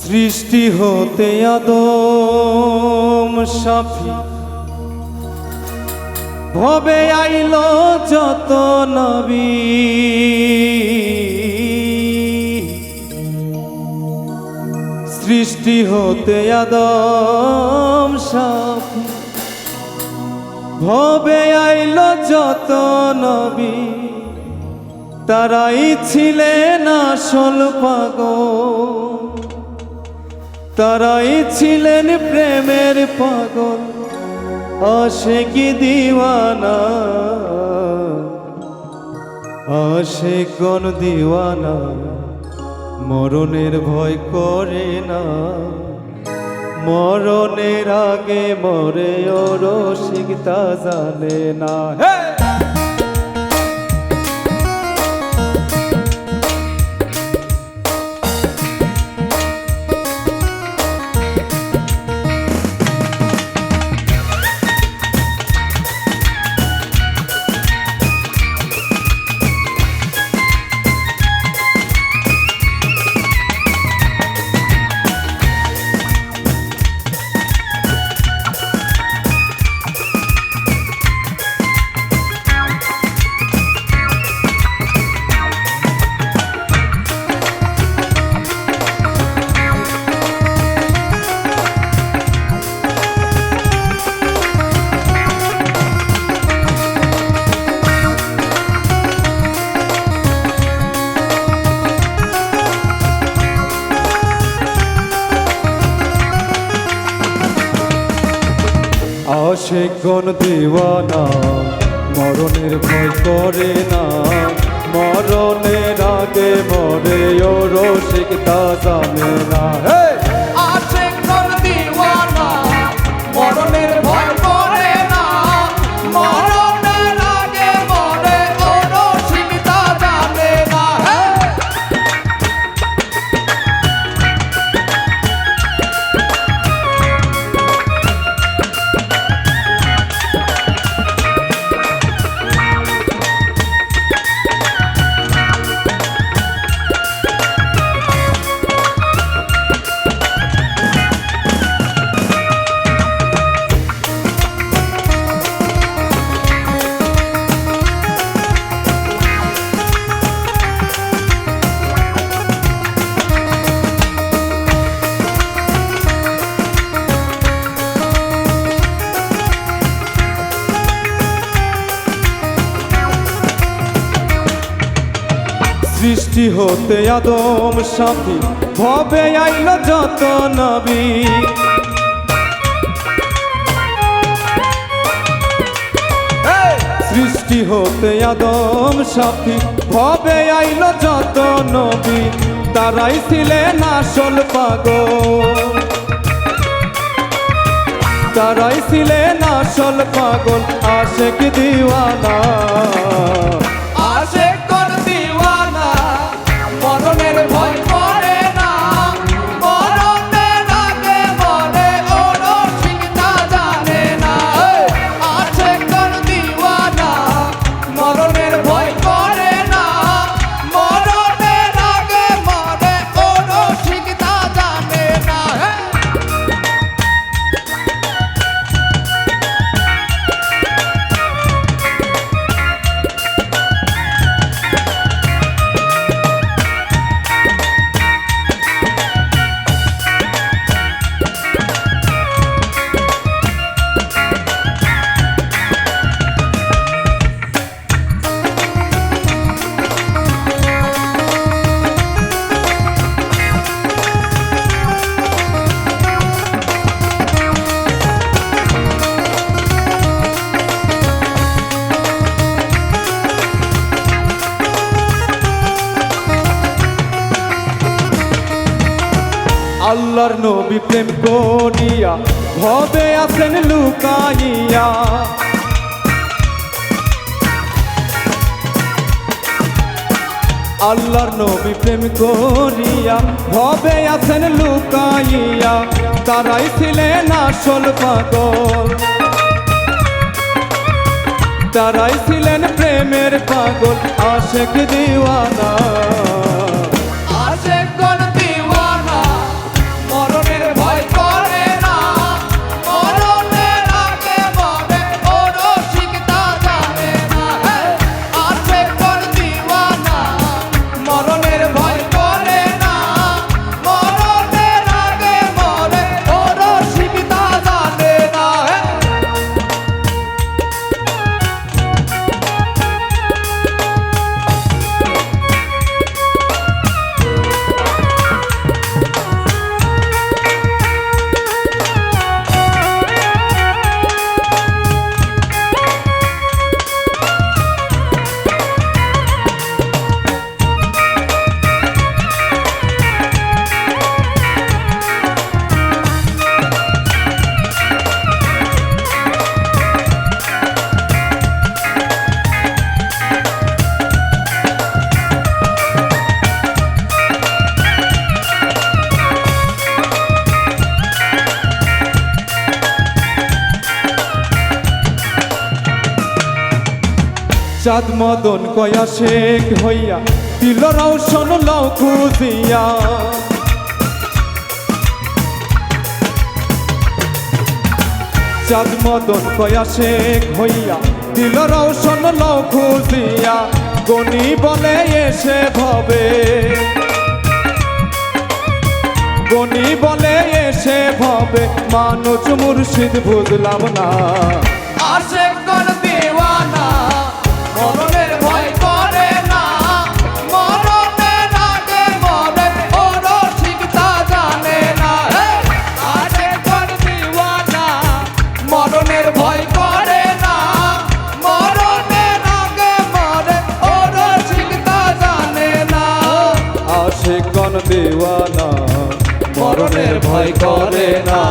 সৃষ্টি হতে আদম সাফি ভবে আইল যত নবী, সৃষ্টি হতে আদম সাফি ভবে আইল যত নবী, তারাই ছিলেন আসল পাগল, তারাই ছিলেন প্রেমের পাগল, আশিকি দিওয়ানা, আশিকগণ দিওয়ানা, মরণের ভয় করে না, মরণের আগে মরে ও রসিক তা জানে না। আশিকগণ দিওয়ানা, মরণের ভয় করে না, মরণের আগে মরে ও রসিক তা জানে না। আশিকগণ দিওয়ানা, মরণের ভয় করে না, মরণের আগে মরে ও রসিক তা জানে না। সৃষ্টি হতে আদম সাথী ভবে আইল যত নবী, সৃষ্টি হতে আদম সাথী ভবে আইল যত নবী, তারাই ছিলেন আসল পাগল, তারাই ছিলেন আসল পাগল, আশিক দিওয়ানা। আশিকগণ দিওয়ানা, মরণের ভয় করে না, মরণের আগে মরে ও রসিক তা জানে না। আশিকগণ দিওয়ানা, মরণের ভয় করে না, মরণের আগে মরে ও রসিক তা জানে না। আল্লাহর নবী প্রেম করিয়া ভবে আছেন লুকাইয়া, আল্লাহর নবী প্রেম করিয়া ভবে আছেন লুকাইয়া, তারাই ছিলেন আসল পাগল, তারাই ছিলেন প্রেমের পাগল, আশিক দিওয়ানা। আশিকগণ দিওয়ানা, চাঁদ মদন কয়া শেখ হইয়া দিল রৌশন লও খুঁজিয়া চাঁদ মদন কয়া শেখ হইয়া দিল রৌশন লও খুঁজিয়া গনি বলে এসে ভবে গনি বলে এসে ভবে মানুষ মুর্শিদ বুঝলাম না আশেক কোন দিওয়ানা মরণের ভয় করে না মরণের আগে মরে ও রসিক তা জানে না আশেক কোন দিওয়ানা মরণের ভয় করে না মরণের আগে মরে ও রসিক তা জানে না আশিক কোন দিওয়ানা মরণের ভয় করে না